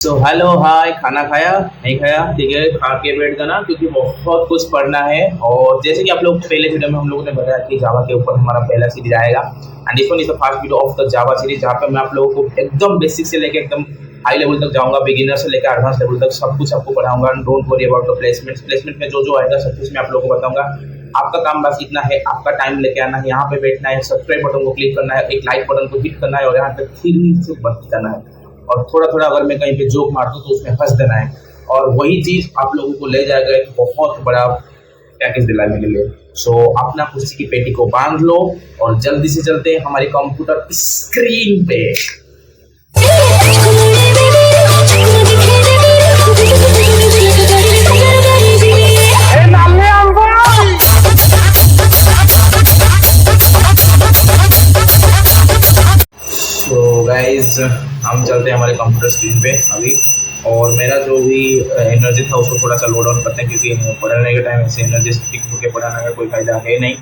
So hello hi, खाना खाया नहीं खाया? ठीक है, खा के बैठ जाना क्योंकि बहुत कुछ पढ़ना है। और जैसे कि आप लोग पहले वीडियो में हम लोगों ने बताया कि जावा के ऊपर हमारा पहला सीरीज आएगा and this one is the first video of the Java series, जहाँ पे मैं आप लोगों को एकदम बेसिक से लेके एकदम हाई लेवल तक जाऊंगा, बिगिनर से लेकर एडवांस लेवल तक सब कुछ आपको पढ़ाऊंगा। Don't worry about the placement में जो जो आएगा सब कुछ मैं आप लोगों को बताऊंगा। आपका काम बस इतना है, आपका टाइम लेके आना है, यहाँ पे बैठना है, सब्सक्राइब बटन को क्लिक करना है, एक लाइक बटन को हिट करना है और यहाँ पे फिर से बंद करना है। और थोड़ा थोड़ा अगर मैं कहीं पे जोक मार दूँ तो उसमें हंस देना है। और वही चीज़ आप लोगों को ले जाएगा एक बहुत बड़ा पैकेज दिलाने के लिए। सो अपना कुर्सी की पेटी को बांध लो और जल्दी से चलते हैं हमारे कंप्यूटर स्क्रीन पे। तो गाइज हम चलते हैं हमारे कंप्यूटर स्क्रीन पे अभी। और मेरा जो भी एनर्जी था उसको थोड़ा सा लो डाउन करते हैं क्योंकि पढ़ाने के टाइम ऐसे एनर्जी स्टिक होकर पढ़ाने का कोई फ़ायदा है नहीं।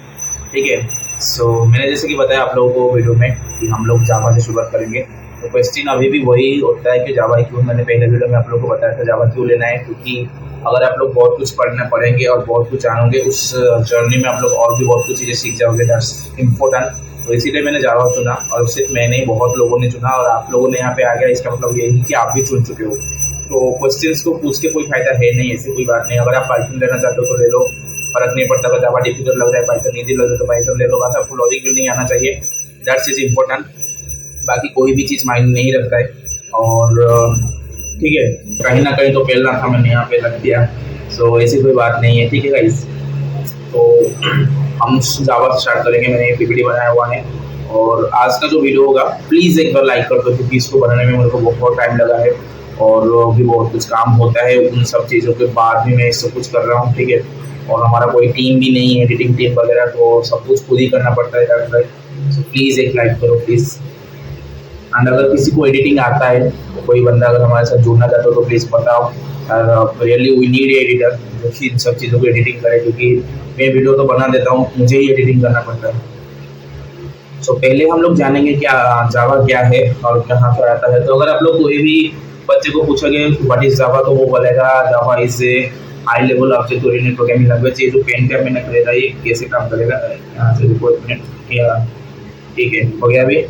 ठीक है, सो मैंने जैसे कि बताया आप लोगों को वीडियो में कि हम लोग जावा से शुरुआत करेंगे। तो क्वेश्चन अभी भी वही होता है कि जावा क्यों, मैंने पहले वीडियो में आप लोगों को बताया था जावा क्यों लेना है, क्योंकि अगर आप लोग बहुत कुछ पढ़ना पढ़ेंगे और बहुत कुछ जानोगे उस जर्नी में आप लोग और भी बहुत कुछ चीज़ें सीख जाओगे। That's important. तो इसीलिए मैंने जावा चुना और सिर्फ मैंने ही, बहुत लोगों ने चुना और आप लोगों ने यहाँ पे आ गया। इसका मतलब ये है कि आप भी चुन चुके हो। तो क्वेश्चंस को पूछ के कोई फायदा है नहीं, ऐसी कोई बात नहीं। अगर आप पाइथन लेना चाहते हो तो ले लो, फर्क नहीं पड़ता। अगर जावा डिफिकल्ट लग रहा है, पाइथन ईजी लग रहा है तो पाइथन ले लो। बस आपको लॉजिक भी नहीं आना चाहिए, दैट्स इज इम्पोर्टेंट। बाकी कोई भी चीज़ माइंड नहीं रखता है। और ठीक है, कहीं ना कहीं तो पहला था, मैंने यहाँ पे रख दिया। सो ऐसी कोई बात नहीं है। ठीक है गाइस, तो हम जावा से स्टार्ट करेंगे। मैंने एक पीपीटी बनाया हुआ है और आज का जो वीडियो होगा प्लीज़ एक बार लाइक कर दो क्योंकि इसको बनाने में मेरे को बहुत टाइम लगा है और भी बहुत कुछ काम होता है। उन सब चीज़ों के बाद भी मैं सब कुछ कर रहा हूँ। ठीक है, और हमारा कोई टीम भी नहीं है, एडिटिंग टीम वगैरह, तो सब कुछ खुद ही करना पड़ता है। सो प्लीज़ एक लाइक करो प्लीज़। एंड अगर किसी को एडिटिंग आता है, तो कोई बंदा अगर हमारे साथ जुड़ना चाहता हो तो प्लीज़ बताओ। रियली वी नीड एडिटर जो कि इन सब चीज़ों को एडिटिंग करे, क्योंकि मैं वीडियो तो बना देता हूँ, मुझे ही एडिटिंग करना पड़ता है। सो पहले हम लोग जानेंगे क्या जावा क्या है और कहाँ पर आता है। तो अगर आप लोग कोई भी बच्चे को पूछोगे व्हाट इज जावा, तो वो बोलेगा Java is a high level object oriented programming language. ये जो पेन टैब मैंने खरीदा ये कैसे काम करेगा, यहाँ से रुको एक मिनट। या ठीक है, हो गया अभी,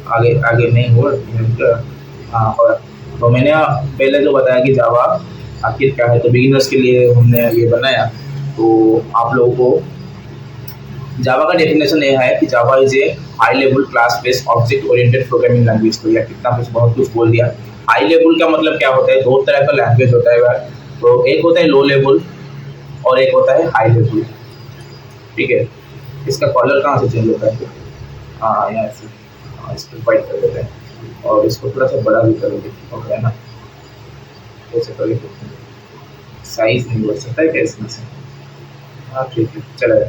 आगे आगे नहीं हो। हाँ, और तो मैंने पहले जो बताया कि जावा आखिर क्या है, तो बिगिनर्स के लिए हमने ये बनाया। तो आप लोगों को जावा का डेफिनेशन ये है कि Java is a high level class based object oriented programming language. तो यह कितना कुछ, बहुत कुछ बोल दिया। हाई लेवल का मतलब क्या होता है, दो तरह का लैंग्वेज होता है। तो एक होता है लो लेवल और एक होता है हाई लेवल। ठीक है, इसका कलर कहाँ से चेंज होता है? हाँ, यहाँ से। हाँ, इसको वाइट कर देते हैं और इसको थोड़ा सा बड़ा भी करोगे, ओके है ना? ऐसे करोगे, साइज नहीं बढ़ सकता है क्या इसमें से? हाँ ठीक है, चलेगा।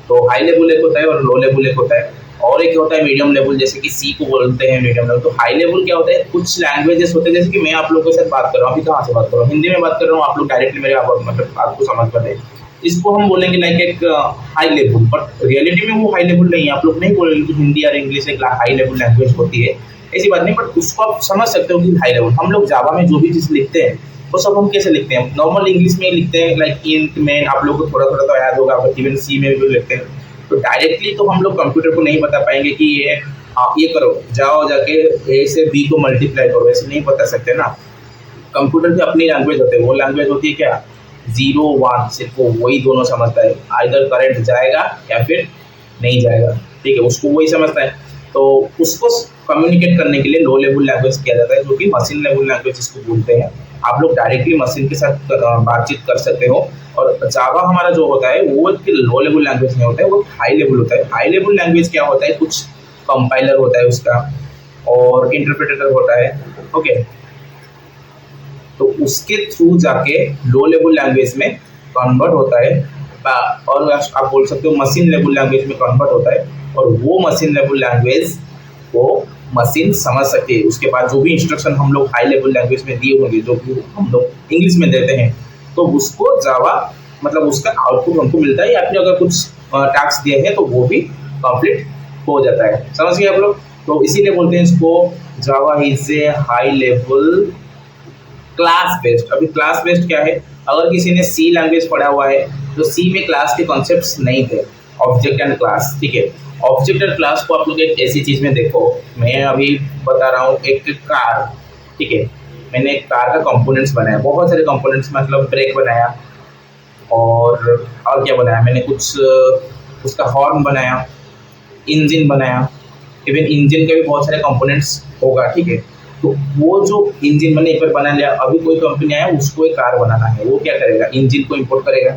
तो हाई लेवल एक होता है और लो लेवल एक होता है और एक होता है मीडियम लेवल, जैसे कि सी को बोलते हैं मीडियम लेवल। तो हाई लेवल क्या होता है, कुछ लैंग्वेजेस होते हैं, जैसे कि मैं आप लोगों के साथ बात कर रहा हूँ, अभी कहाँ से बात कर रहा हूँ, हिंदी में बात कर रहा हूँ, आप लोग डायरेक्टली मेरे मतलब आपको समझ पाते हैं। इसको हम बोलेंगे लाइक एक हाई लेवल, बट रियलिटी में वो हाई लेवल नहीं है। आप लोग नहीं बोलेंगे कि हिंदी और इंग्लिश एक हाई लेवल लैंग्वेज होती है, ऐसी बात नहीं, बट उसको आप समझ सकते हो कि हाई लेवल। हम लोग जावा में जो भी चीज़ लिखते हैं वो सब हम कैसे लिखते हैं, नॉर्मल इंग्लिश में लिखते हैं, लाइक इंट में। आप लोगों को थोड़ा थोड़ा तो याद होगा, इवन सी में भी लिखते हैं। तो डायरेक्टली तो हम लोग कंप्यूटर को नहीं बता पाएंगे कि ये करो, जाओ जाके ए से बी को मल्टीप्लाई करो, ऐसे नहीं बता सकते ना। कंप्यूटर की अपनी लैंग्वेज होती है, वो लैंग्वेज होती है क्या, 0 1, सिर्फ वो वही दोनों समझता है। आइदर करंट जाएगा या फिर नहीं जाएगा। ठीक है, उसको वही समझता है। तो उसको कम्युनिकेट करने के लिए लो लेवल लैंग्वेज किया जाता है, जो कि मशीन लेवल लैंग्वेज इसको बोलते हैं। आप लोग डायरेक्टली मशीन के साथ बातचीत कर सकते हो। और जावा हमारा जो होता है वो एक लो लेवल लैंग्वेज नहीं होता है, वो हाई लेवल होता है। हाई लेवल लैंग्वेज क्या होता है, कुछ कंपाइलर होता है उसका और इंटरप्रेटर होता है। ओके, तो उसके थ्रू जाके लो लेवल लैंग्वेज में कन्वर्ट होता है और आप बोल सकते हो मशीन लेवल लैंग्वेज में कन्वर्ट होता है। और वो मशीन लेवल लैंग्वेज को मशीन समझ सके, उसके बाद जो भी इंस्ट्रक्शन हम लोग हाई लेवल लैंग्वेज में दिए होंगे, जो भी हम लोग इंग्लिश में देते हैं, तो उसको जावा मतलब उसका आउटपुट हमको मिलता है, या फिर अगर कुछ टास्क दिए हैं तो वो भी कंप्लीट हो जाता है। समझ गए आप लोग? तो इसीलिए बोलते हैं इसको Java is a high level class based. अभी क्लास बेस्ड क्या है, अगर किसी ने सी लैंग्वेज पढ़ा हुआ है तो सी में क्लास के कॉन्सेप्ट्स नहीं थे, ऑब्जेक्ट एंड क्लास, ठीक है। ऑब्जेक्ट एंड क्लास को आप लोग एक ऐसी चीज में देखो, मैं अभी बता रहा हूँ एक कार, ठीक है। मैंने एक कार का कंपोनेंट्स बनाया, बहुत सारे कंपोनेंट्स, मतलब ब्रेक बनाया और क्या बनाया मैंने, कुछ उसका हॉर्न बनाया, इंजन बनाया, इवन इंजन के भी बहुत सारे कंपोनेंट्स होगा, ठीक है। तो वो जो इंजन मैंने एक बार बना लिया, अभी कोई कंपनी आया उसको एक कार बनाना है, वो क्या करेगा, इंजन को इंपोर्ट करेगा,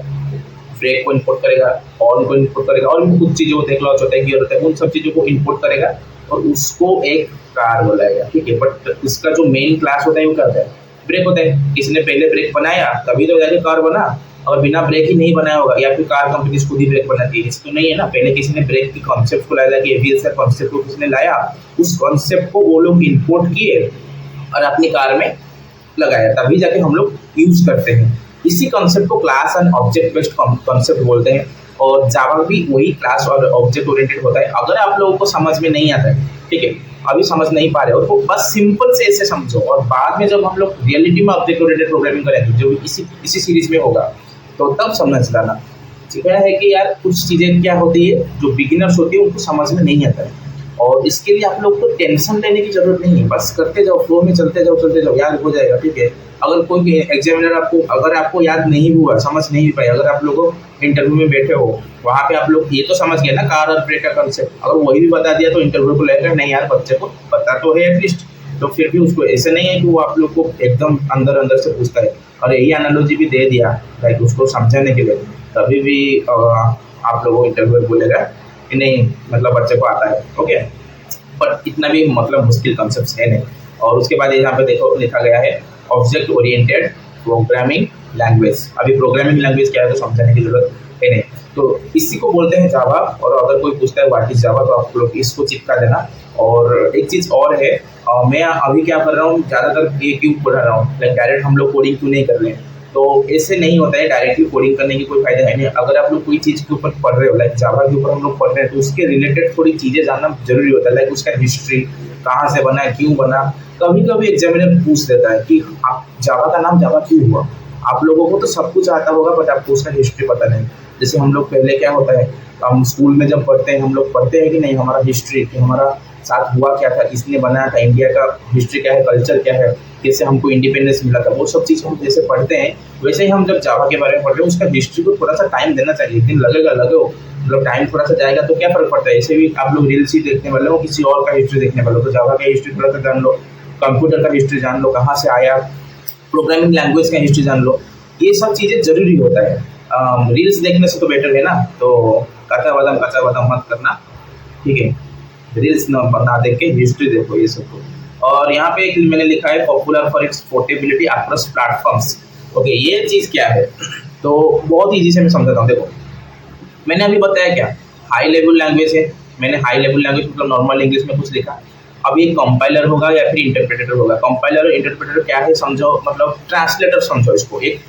ब्रेक को इंपोर्ट करेगा, हॉर्न को इंपोर्ट करेगा, और भी कुछ चीज़ों को देख लो, होता है गियर होता है, उन सब चीज़ों को इंपोर्ट करेगा और उसको एक कार बुलाएगा, ठीक है। बट इसका जो मेन क्लास होता है वो क्या होता है, ब्रेक होता है। किसी ने पहले ब्रेक बनाया तभी तो जाके कार बना, और बिना ब्रेक ही नहीं बनाया होगा, या फिर कार कंपनी खुद ही ब्रेक बनाती है, ऐसे तो नहीं है ना। पहले किसी ने ब्रेक की कॉन्सेप्ट को लाया, कि एबीएस का कॉन्सेप्ट को किसी ने लाया, उस कॉन्सेप्ट को वो लोग इंपोर्ट किए और अपनी कार में लगाया, तभी जाके हम लोग यूज करते हैं। इसी कॉन्सेप्ट को class and object based concept बोलते हैं, और जावा भी वही क्लास और ऑब्जेक्ट ओरिएंटेड होता है। अगर आप लोगों को समझ में नहीं आता है, ठीक है, अभी समझ नहीं पा रहे हो, तो बस सिंपल से ऐसे समझो, और बाद में जब हम लोग रियलिटी में ऑब्जेक्ट ओरिएंटेड प्रोग्रामिंग करेंगे, जो इसी सीरीज में होगा, तो तब समझ लाना। क्या है कि यार कुछ चीज़ें क्या होती है जो बिगिनर्स होती है उनको समझ में नहीं आता है, और इसके लिए आप लोग को टेंशन लेने की जरूरत नहीं है, बस करते जाओ, फ्लो में चलते जाओ, याद हो जाएगा, ठीक है। अगर कोई एग्जामिनर अगर आपको याद नहीं हुआ, समझ नहीं पाए, अगर आप लोग इंटरव्यू में बैठे हो, वहाँ पे आप लोग ये तो समझ गए ना कार और ब्रेक का कंसेप्ट, अगर वही भी बता दिया तो इंटरव्यू को लेकर नहीं यार बच्चे को पता तो है एटलीस्ट, तो फिर भी उसको ऐसे नहीं है कि वो आप लोग को एकदम अंदर से पूछता है, और यही एनालॉजी भी दे दिया लाइक उसको समझाने के लिए, तभी भी आप लोगों को इंटरव्यू बोलेगा कि नहीं मतलब बच्चे को आता है, ओके। पर इतना भी मतलब मुश्किल कॉन्सेप्ट है नहीं। और उसके बाद यहाँ पे देखो लिखा गया है ऑब्जेक्ट ओरिएंटेड प्रोग्रामिंग लैंग्वेज। अभी प्रोग्रामिंग लैंग्वेज क्या है तो समझाने की जरूरत है नहीं, तो इसी को बोलते हैं जावा। और अगर कोई पूछता है व्हाट इज जावा, तो आप लोग इसको चिपका देना। और एक चीज़ और है, मैं अभी क्या कर रहा हूँ, ज़्यादातर ये क्यों पढ़ा रहा हूँ, लाइक डायरेक्ट हम लोग कोडिंग क्यों नहीं कर रहे हैं, तो ऐसे नहीं होता है, डायरेक्टली कोडिंग करने की कोई फायदा है नहीं। अगर आप लोग कोई चीज़ के ऊपर पढ़ रहे हो, लाइक जावा के ऊपर हम लोग पढ़ रहे हैं, तो उसके रिलेटेड थोड़ी चीज़ें जानना जरूरी होता है, लाइक उसका हिस्ट्री, कहाँ से बना, क्यों बना। कभी कभी एग्जामिनर पूछ देता है कि आप जावा का नाम जावा क्यों हुआ। आप लोगों को तो सब कुछ आता होगा, बट आपको उसका हिस्ट्री पता नहीं। जैसे हम लोग पहले क्या होता है, हम स्कूल में जब पढ़ते हैं, हम लोग पढ़ते हैं कि नहीं हमारा हिस्ट्री, कि हमारा साथ हुआ क्या था, किसने बनाया था, इंडिया का हिस्ट्री क्या है, कल्चर क्या है, कैसे हमको इंडिपेंडेंस मिला था, वो सब चीज़ हम जैसे पढ़ते हैं, वैसे ही हम जब जावा के बारे में पढ़ रहे हैं, उसका हिस्ट्री को थोड़ा सा टाइम देना चाहिए। एक दिन लगेगा मतलब टाइम थोड़ा सा जाएगा तो क्या फर्क पड़ता है। ऐसे भी आप लोग रील्स ही देखने वाले हो, किसी और का हिस्ट्री देखने वाले हो, तो जावा का हिस्ट्री थोड़ा सा जान लो, कंप्यूटर का हिस्ट्री जान लो, कहाँ से आया, प्रोग्रामिंग लैंग्वेज का हिस्ट्री जान लो। ये सब चीज़ें जरूरी होता है, रील्स देखने से तो बेटर है ना। तो कच्चा बादाम मत करना, ठीक है। रील्स ना देख के हिस्ट्री देखो ये सब को। और यहाँ पे एक मैंने लिखा है popular for its portability across platforms. Okay, ये चीज़ क्या है, तो बहुत ईजी से मैं समझाता हूँ। देखो मैंने अभी बताया क्या, हाई लेवल लैंग्वेज है, मैंने हाई लेवल लैंग्वेज मतलब नॉर्मल इंग्लिश में कुछ लिखा। अब ये कंपाइलर होगा या फिर इंटरप्रेटर होगा। कंपाइलर और इंटरप्रेटर क्या है समझो, मतलब ट्रांसलेटर समझो इसको, एक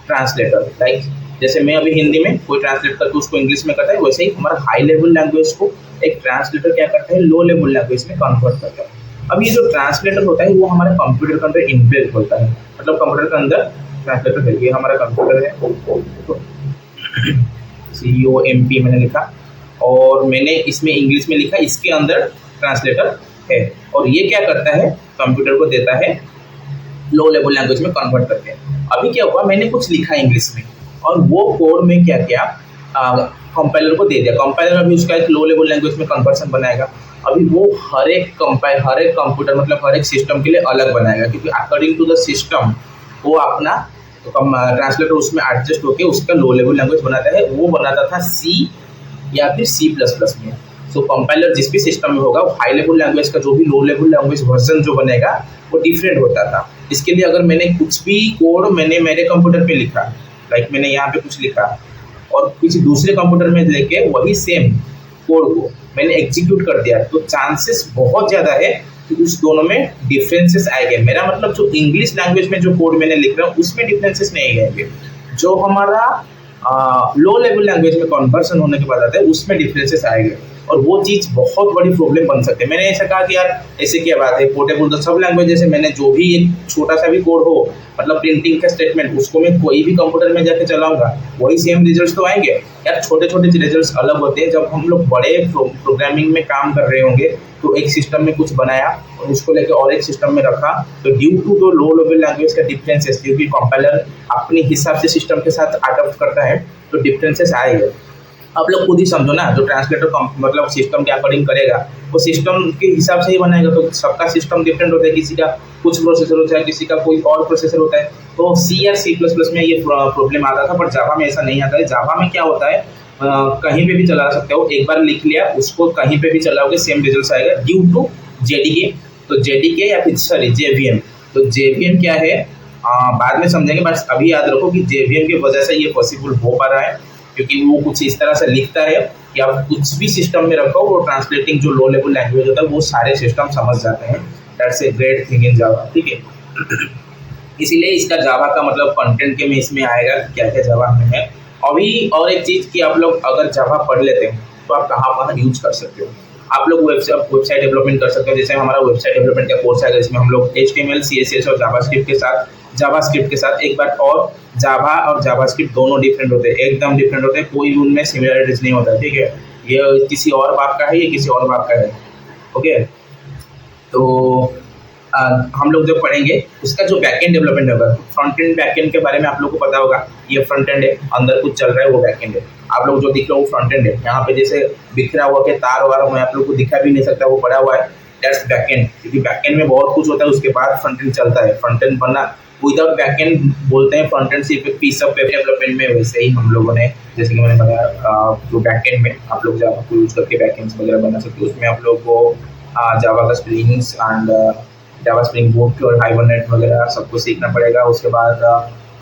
ट्रांसलेटर। लाइक जैसे मैं अभी हिंदी में कोई ट्रांसलेट करके उसको इंग्लिश में करता है, वैसे ही हमारा हाई लेवल लैंग्वेज को एक ट्रांसलेटर क्या करता है, लो लेवल लैंग्वेज में कन्वर्ट करता है। अब ये जो ट्रांसलेटर होता है वो हमारे कंप्यूटर के अंदर इनबिल्ट होता है, मतलब कंप्यूटर के अंदर ट्रांसलेटर है। ये हमारा कंप्यूटर है, COMP मैंने लिखा, और मैंने इसमें इंग्लिश में लिखा, इसके अंदर ट्रांसलेटर है। और ये क्या करता है, कंप्यूटर को देता है लो लेवल लैंग्वेज में कन्वर्ट करके। अभी क्या हुआ, मैंने कुछ लिखा इंग्लिश में, और वो कोड में क्या किया, कंपाइलर को दे दिया। कंपाइलर अभी उसका एक लो लेवल लैंग्वेज में कन्वर्सन बनाएगा। अभी वो हर एक कंप्यूटर मतलब हर एक सिस्टम के लिए अलग बनाएगा, क्योंकि अकॉर्डिंग टू द सिस्टम वो अपना ट्रांसलेटर उसमें एडजस्ट होकर उसका लो लेवल लैंग्वेज बनाता है। वो बनाता था C या फिर C++ में। सो कंपाइलर जिस भी सिस्टम में होगा, हाई लेवल लैंग्वेज का जो भी लो लेवल लैंग्वेज वर्जन जो बनेगा वो डिफरेंट होता था। इसके लिए अगर मैंने कुछ भी कोड मैंने मेरे कंप्यूटर पे लिखा, लाइक मैंने यहाँ पे कुछ लिखा और किसी दूसरे कंप्यूटर में लेके वही सेम कोड को मैंने एग्जीक्यूट कर दिया, तो चांसेस बहुत ज़्यादा है कि उस दोनों में डिफरेंसेस आएंगे। मेरा मतलब जो इंग्लिश लैंग्वेज में जो कोड मैंने लिख रहा हूँ उसमें डिफरेंसेस नहीं आएंगे, जो हमारा लो लेवल लैंग्वेज में कन्वर्सन होने के बाद आता है उसमें डिफरेंसेस आएंगे। और वो चीज़ बहुत बड़ी प्रॉब्लम बन सकती है। मैंने ऐसा कहा कि यार ऐसे क्या बात है, पोर्टेबल तो सब लैंग्वेज, जैसे मैंने जो भी एक छोटा सा भी कोड हो, मतलब प्रिंटिंग का स्टेटमेंट, उसको मैं कोई भी कंप्यूटर में जाके चलाऊंगा, वही सेम रिजल्ट्स तो आएंगे। यार छोटे छोटे रिजल्ट्स अलग होते हैं। जब हम लोग बड़े प्रोग्रामिंग में काम कर रहे होंगे तो एक सिस्टम में कुछ बनाया और उसको लेके और एक सिस्टम में रखा, तो ड्यू टू दो लो लेवल लैंग्वेज का डिफरेंसेस, क्योंकि कंपाइलर अपने हिसाब से सिस्टम के साथ अडॉप्ट करता है, तो डिफरेंसेस आएंगे। आप लोग खुद ही समझो ना, जो ट्रांसलेटर मतलब सिस्टम के अकॉर्डिंग करेगा, वो सिस्टम के हिसाब से ही बनाएगा। तो सबका सिस्टम डिफरेंट होता है, किसी का कुछ प्रोसेसर होता है, किसी का कोई और प्रोसेसर होता है। तो सी या सी प्लस प्लस में ये प्रॉब्लम आता था, बट जावा में ऐसा नहीं आता है। जावा में क्या होता है, कहीं पे भी चला सकते हो, एक बार लिख लिया उसको कहीं पे भी चलाओगे सेम रिजल्ट आएगा, ड्यू टू जेडीके। तो जेडीके या फिर सॉरी जेवीएम। तो जेवीएम क्या है, बाद में समझेंगे, बस अभी याद रखो कि जेवीएम की वजह से ये पॉसिबल हो पा रहा है, क्योंकि वो कुछ इस तरह से लिखता है कि आप कुछ भी सिस्टम में रखो, वो ट्रांसलेटिंग जो लो लेवल लैंग्वेज होता है वो सारे सिस्टम समझ जाते हैं। That's a great thing in Java, ठीक है। इसीलिए इसका जावा का मतलब कंटेंट के में इसमें आएगा क्या क्या जावा में है। अभी और एक चीज़ कि आप लोग अगर जावा पढ़ लेते हैं तो आप कहाँ कहाँ यूज कर सकते हो। आप लोग वेबसाइट डेवलपमेंट कर सकते हो, जैसे हमारा वेबसाइट डेवलपमेंट का कोर्स है, इसमें हम लोग HTML CSS और जावास्क्रिप्ट के साथ एक बार और जावा और जावास्क्रिप्ट दोनों डिफरेंट होते हैं, एकदम डिफरेंट होते हैं, कोई भी उनमें सिमिलरिटीज नहीं होता, ठीक है। ये किसी और बाप का है, ये किसी और बाप का है, ओके। तो हम लोग जब पढ़ेंगे उसका जो बैकएंड डेवलपमेंट होगा, फ्रंट एंड बैकएंड के बारे में आप लोग को पता होगा। ये फ्रंट एंड है, अंदर कुछ चल रहा है वो बैकएंड है। आप लोग जो दिख रहे हो वो फ्रंट एंड है। यहाँ पे जैसे बिखरा हुआ के तार वार मैं आप लोग को दिखा भी नहीं सकता, वो पड़ा हुआ है, दैट्स बैकएंड। क्योंकि बैकएंड में बहुत कुछ होता है, उसके बाद फ्रंट एंड चलता है। फ्रंट एंड बनना विदाउट बैकएंड बोलते हैं, फ्रंट एंड सिर्फ एक पीस ऑफ पेपर डेवलपमेंट में। वैसे ही हम लोगों ने, जैसे कि मैंने बताया, जो बैकएंड में आप लोग जावा को यूज करके बैकएंड्स वगैरह बना सकते हो, उसमें आप लोग को जावा का springs and Java spring boot और हाइबरनेट वगैरह सबको सीखना पड़ेगा। उसके बाद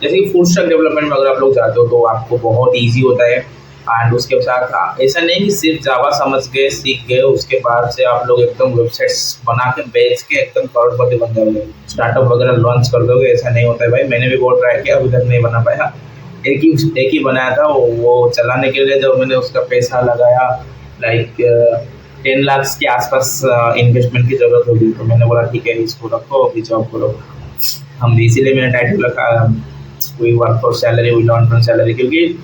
जैसे कि फुल स्टैक डेवलपमेंट में अगर आप लोग जाते हो तो आपको बहुत ईजी होता है। एंड उसके साथ ऐसा नहीं कि सिर्फ जावा समझ गए, सीख गए, उसके बाद से आप लोग एकदम वेबसाइट्स बना के बेच के एकदम करोड़पति बन जाओगे, स्टार्टअप वगैरह लॉन्च कर दोगे। ऐसा नहीं होता है भाई, मैंने भी बहुत ट्राई किया, अभी तक नहीं बना पाया। एक ही बनाया था, वो चलाने के लिए जब मैंने उसका पैसा लगाया, लाइक 10 लाख के आसपास इन्वेस्टमेंट की जरूरत होगी। तो मैंने बोला ठीक है, इसको रखो, अभी जॉब करो। हम इसीलिए मैंने टाइटल रखा, we work for salary, we learn from salary. क्योंकि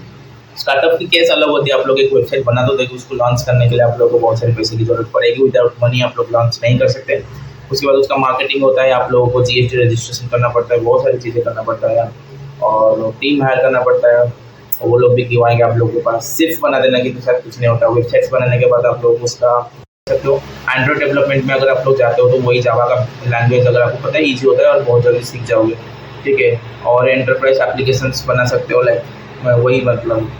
स्टार्टअप की केस अलग होती है। आप लोग एक वेबसाइट बना दो, देखो उसको लॉन्च करने के लिए आप लोग को बहुत सारे पैसे की जरूरत पड़ेगी। विदाउट मनी आप लोग लॉन्च नहीं कर सकते। उसके बाद उसका मार्केटिंग होता है, आप लोगों को GST रजिस्ट्रेशन करना पड़ता है, बहुत सारी चीज़ें करना पड़ता है, और टीम हायर करना पड़ता है, और वो लोग भी गिवाएंगे आप लोगों के पास। सिर्फ बना देना कि तो शायद कुछ नहीं होता। वेबसाइट्स बनाने के बाद आप लोग उसका सकते हो। एंड्रॉइड डेवलपमेंट में अगर आप लोग जाते हो तो वही जावा का लैंग्वेज अगर आपको पता है ईजी होता है और बहुत जल्दी सीख जाओगे, ठीक है। और एंटरप्राइज एप्लीकेशंस बना सकते हो, लाइक वही मतलब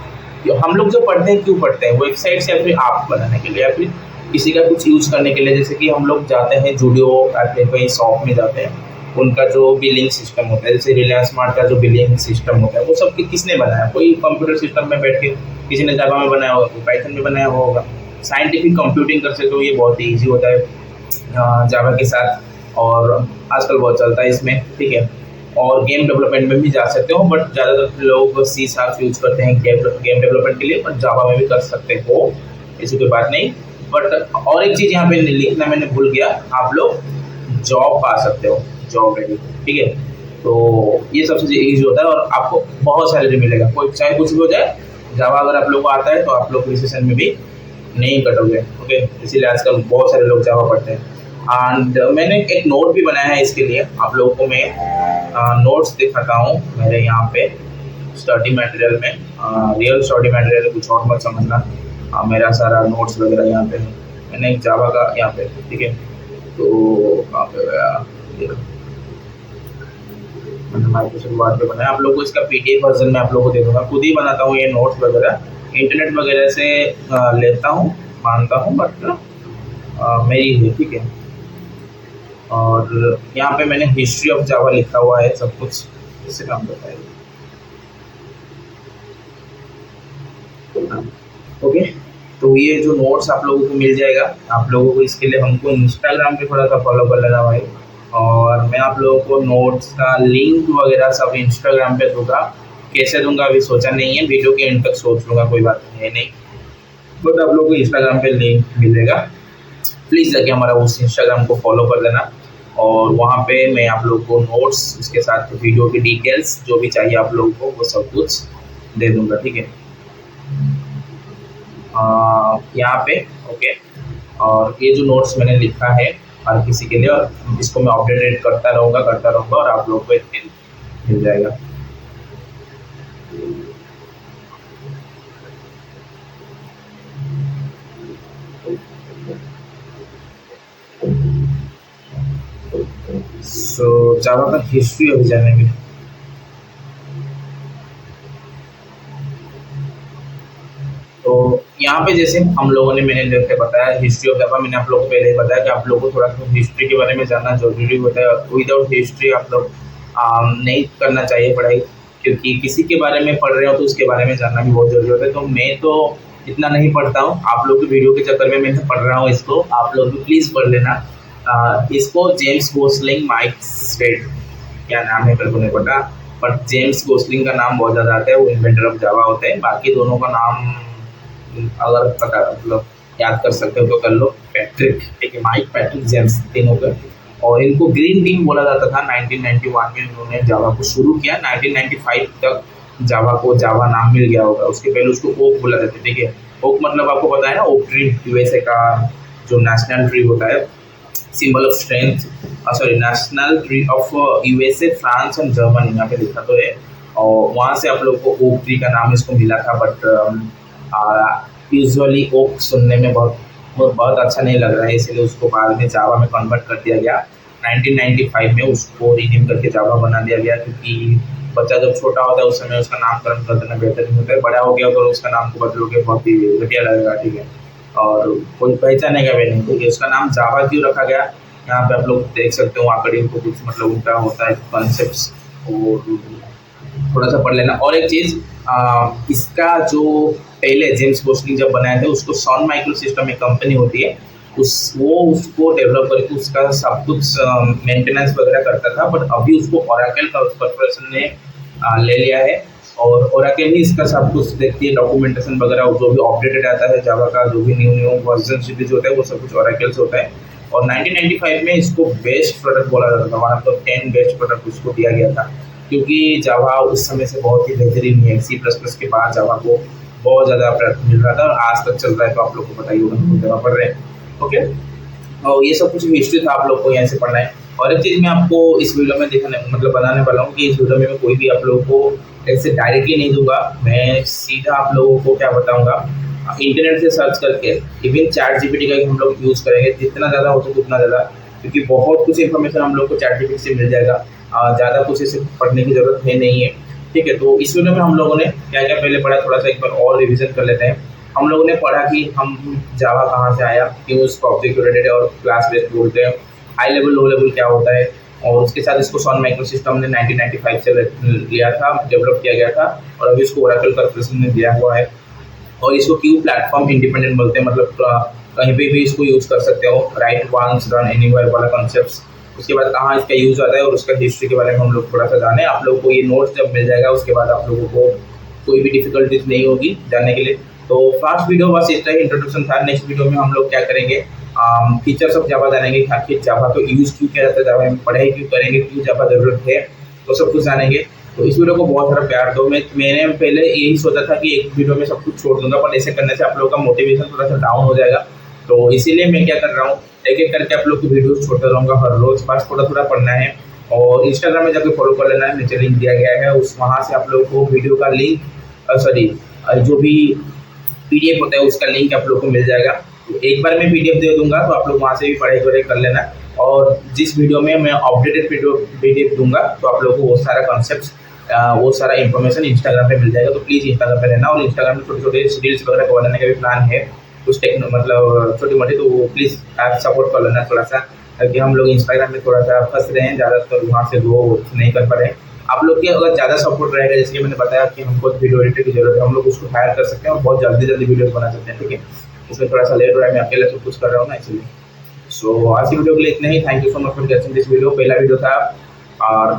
हम लोग जो पढ़ते हैं, क्यों पढ़ते हैं, वेबसाइट्स या फिर ऐप बनाने के लिए या फिर किसी का कुछ यूज़ करने के लिए। जैसे कि हम लोग जाते हैं जूडियो या फिर कहीं शॉप में जाते हैं, उनका जो बिलिंग सिस्टम होता है, जैसे रिलायंस स्मार्ट का जो बिलिंग सिस्टम होता है, वो सब किसने बनाया, कोई कंप्यूटर सिस्टम में बैठ के किसी ने जावा में बनाया होगा, कोई पाइथन में बनाया होगा। साइंटिफिक कंप्यूटिंग कर सकते हो, ये बहुत ही ईजी होता है जावा के साथ, और आजकल बहुत चलता है इसमें, ठीक है। और गेम डेवलपमेंट में भी जा सकते हो, बट ज़्यादातर लोग C# यूज़ करते हैं गेम डेवलपमेंट के लिए, पर जावा में भी कर सकते हो, ऐसी कोई बात नहीं। बट और एक चीज़ यहाँ पे लिखना मैंने भूल गया, आप लोग जॉब पा सकते हो, जॉब रेडी, ठीक है। तो ये सबसे ईजी होता है और आपको बहुत सैलरी मिलेगा, कोई चाहे कुछ भी हो जाए। जावा अगर आप लोग को आता है तो आप लोग रिसेशन में भी नहीं कटोगे, ओके। इसीलिए आजकल बहुत सारे लोग जावा पढ़ते हैं। एंड मैंने एक नोट भी बनाया है इसके लिए, आप लोगों को मैं नोट्स दिखाता हूँ मेरे यहाँ पे स्टडी मटेरियल में। रियल स्टडी मटेरियल, कुछ और मत समझना। मेरा सारा नोट्स वगैरह यहाँ पे है, मैंने एक जावा का यहाँ पे, ठीक है। तो कहाँ पे गया, मैंने माइक्रोसॉफ्ट वर्ड पे बनाया। आप लोग को इसका PDF वर्जन में आप लोगों को दे दूँगा, खुद ही बनाता हूँ ये नोट्स वगैरह, इंटरनेट वगैरह से लेता हूँ, मानता हूँ, बट मेरी है, ठीक है। और यहाँ पे मैंने हिस्ट्री ऑफ जावा लिखा हुआ है, सब कुछ इससे काम करता है, ओके। तो ये जो नोट्स आप लोगों को मिल जाएगा, आप लोगों को इसके लिए हमको इंस्टाग्राम पे थोड़ा सा फॉलो कर लेना भाई। और मैं आप लोगों को नोट्स का लिंक वगैरह सब इंस्टाग्राम पे दूंगा। कैसे दूंगा अभी सोचा नहीं है, वीडियो के एंड तक सोच लूँगा, कोई बात है नहीं। बट आप लोगों को इंस्टाग्राम पे लिंक मिलेगा, प्लीज़ जाके हमारा उस इंस्टाग्राम को फॉलो कर लेना। और वहाँ पे मैं आप लोग को नोट्स, उसके साथ वीडियो की डिटेल्स जो भी चाहिए आप लोगों को वो सब कुछ दे दूँगा, ठीक है। यहाँ पे ओके। और ये जो नोट्स मैंने लिखा है हर किसी के लिए, और इसको मैं अपडेटेड करता रहूँगा और आप लोगों को एक दिन मिल जाएगा। सो जावा का हिस्ट्री अभी जानेंगे। तो यहाँ पे जैसे हम लोगों ने, मैंने जैसे बताया हिस्ट्री ऑफ जावा, मैंने आप लोगों को पहले ही बताया कि आप लोगों को थोड़ा सा हिस्ट्री के बारे में जानना जरूरी होता है। विदाउट हिस्ट्री आप लोग नहीं करना चाहिए पढ़ाई, क्योंकि किसी के बारे में पढ़ रहे हो तो उसके बारे में जानना भी बहुत जरूरी होता है। तो मैं तो इतना नहीं पढ़ता हूँ, आप लोग की वीडियो के चक्कर में मैं पढ़ रहा हूँ इसको, आप लोग भी प्लीज़ पढ़ लेना। इसको जेम्स गोसलिंग माइक स्टेड, क्या नाम है मेरे को नहीं पता, बट जेम्स गोसलिंग का नाम बहुत ज़्यादा आता है, वो इन्वेंटर ऑफ जावा होते हैं। बाकी दोनों का नाम अगर पता मतलब याद कर सकते हो तो कर लो। पैट्रिक, ठीक है, माइक पैट्रिक जेम्स, तीनों का। और इनको ग्रीन टीम बोला जाता था। 1991 में इन्होंने जावा को शुरू किया, 1995 तक जावा को जावा नाम मिल गया होगा। उसके पहले उसको ओक बोला जाता है, ठीक है। ओक मतलब आपको पता है ना, ओक ट्री यूएसए का जो नेशनल ट्री होता है, symbol of strength, sorry national tree of USA, France and Germany, यहाँ पे लिखा तो है। और वहाँ से आप लोग को ओक ट्री का नाम इसको मिला था। बट यूजुअली ओक सुनने में बहुत अच्छा नहीं लग रहा है, इसलिए उसको बाद में जावा में कन्वर्ट कर दिया गया। 1995 में उसको रीनेम करके जावा बना दिया गया, क्योंकि बच्चा जब छोटा होता है उस समय उसका नामकरण कर देना बेहतर नहीं होता है। बड़ा हो गया तो उसका नाम को बदलोगे बहुत ही घटिया लगेगा, ठीक है, और कोई पहचानेगा भी नहीं। ठीक है, उसका नाम जावा क्यों रखा गया, यहाँ पे आप लोग देख सकते हो। आंकड़े को कुछ मतलब उनका होता है कॉन्सेप्ट्स, और थोड़ा सा पढ़ लेना। और एक चीज़, इसका जो पहले जेम्स गोसलिंग जब बनाए थे, उसको सन माइक्रो सिस्टम एक कंपनी होती है, उसको डेवलप करके उसका सब कुछ मेंटेनेंस वगैरह करता था। बट अभी उसको ओरेकल कॉर्पोरेशन ने ले लिया है, और ओरेकल ही इसका सब कुछ देखती है, डॉक्यूमेंटेशन वगैरह जो भी अपडेटेड आता है जावा का, जो भी न्यू वर्जन रिलीज होता है वो सब कुछ ओरेकल से होता है। और 1995 में इसको बेस्ट प्रोडक्ट बोला जाता था, वहाँ तो 10 बेस्ट प्रोडक्ट उसको दिया गया था, क्योंकि जावा उस समय से बहुत ही बेहतरीन है। C++ के बाद जावा को बहुत ज़्यादा प्रेफरेंस मिल रहा था, और आज तक चल रहा है, तो आप लोग को पता ही होगा, हम जगह पढ़ रहे हैं। ओके, और ये सब कुछ हिस्ट्री था, आप लोग को यहाँ से पढ़ना है। और एक चीज़ मैं आपको इस वीडियो में दिखाने मतलब बताने वाला हूँ कि इस वीडियो में मैं कोई भी आप लोगों को ऐसे डायरेक्टली नहीं दूंगा, मैं सीधा आप लोगों को क्या बताऊँगा, इंटरनेट से सर्च करके, इवन चैट जीपीटी का हम लोग यूज़ करेंगे, जितना ज़्यादा हो सके उतना ज़्यादा, क्योंकि बहुत कुछ इन्फॉर्मेशन हम लोग को चैट जीपीटी से मिल जाएगा। ज़्यादा कुछ इसे पढ़ने की ज़रूरत है नहीं है, ठीक है। तो इस वीडियो में हम लोगों ने क्या क्या पहले पढ़ा, थोड़ा सा एक बार और रिवीजन कर लेते हैं। हम लोगों ने पढ़ा कि हम जावा कहाँ से आया, क्यों उसको ऑब्जेक्ट ओरिएंटेड और क्लास बेस्ड बोलते हैं, हाई लेवल लो लेवल क्या होता है, और उसके साथ इसको सन माइक्रो सिस्टम ने 1995 से लिया था, डेवलप किया गया था, और अभी इसको ओरेकल कॉर्पोरेशन ने दिया हुआ है। और इसको क्यू प्लेटफॉर्म इंडिपेंडेंट बोलते हैं, मतलब कहीं पे भी इसको यूज़ कर सकते हो, राइट वंस रन एनीवेयर वाला कॉन्सेप्ट। उसके बाद कहाँ इसका यूज़ आता है और उसका हिस्ट्री के बारे में हम लोग थोड़ा सा जाने। आप लोग को ये नोट्स जब मिल जाएगा उसके बाद आप लोगों को कोई भी डिफिकल्टीज नहीं होगी जानने के लिए। तो फर्स्ट वीडियो बस इतना ही इंट्रोडक्शन था। नेक्स्ट वीडियो में हम लोग क्या करेंगे, फीचर्स ऑफ जावा जानेंगे, आखिर जावा को यूज़ क्यों किया जाता है, जावा में पढ़ाई क्यों करेंगे, क्यों जावा ज़रूरत है, तो सब कुछ जानेंगे। तो इस वीडियो को बहुत सारा प्यार दो। मैंने पहले यही सोचा था कि एक वीडियो में सब कुछ छोड़ दूंगा, पर ऐसे करने से आप लोगों का मोटिवेशन थोड़ा सा डाउन हो जाएगा। तो इसीलिए मैं क्या कर रहा हूँ, एक एक करके आप लोग की वीडियोस छोड़ता रहूँगा हर रोज, बस थोड़ा थोड़ा पढ़ना है। और इंस्टाग्राम में जाकर फॉलो कर लेना है, नीचे लिंक दिया गया है, उस वहाँ से आप लोग को वीडियो का लिंक, सॉरी जो भी पीडीएफ होता है उसका लिंक आप लोग को मिल जाएगा। तो एक बार मैं पीडीएफ दे दूंगा, तो आप लोग वहाँ से भी पढ़ाई वढ़ाई कर लेना। और जिस वीडियो में मैं अपडेटेड पीडीएफ दूंगा, तो आप लोग को वो सारा कॉन्सेप्ट, वो सारा इन्फॉर्मेशन इंस्टाग्राम पे मिल जाएगा। तो प्लीज़ इंस्टाग्राम पे रहना, और इंस्टाग्राम में छोटे छोटे रील्स वगैरह बनाने का भी प्लान है, कुछ मतलब छोटी मोटी, तो वो प्लीज़ आप सपोर्ट कर लेना थोड़ा सा, ताकि हम लोग इंस्टाग्राम में थोड़ा सा फंस रहे हैं, ज़्यादातर वहाँ से ग्रो नहीं कर पा रहे हैं। आप लोग की अगर ज़्यादा सपोर्ट रहेगा, जैसे कि मैंने बताया कि हमको वीडियो एडिटर की जरूरत है, हम लोग उसको हायर कर सकते हैं और बहुत जल्दी वीडियो बना सकते हैं, ठीक है। इसमें थोड़ा सा लेट हो रहा है, मैं अकेले सब कुछ कर रहा हूँ ना, इसलिए। सो आज की वीडियो के लिए इतना ही। Thank you so much for watching this video. पहला वीडियो था, और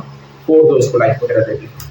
कोड दो इसको लाइक वगैरह देखें।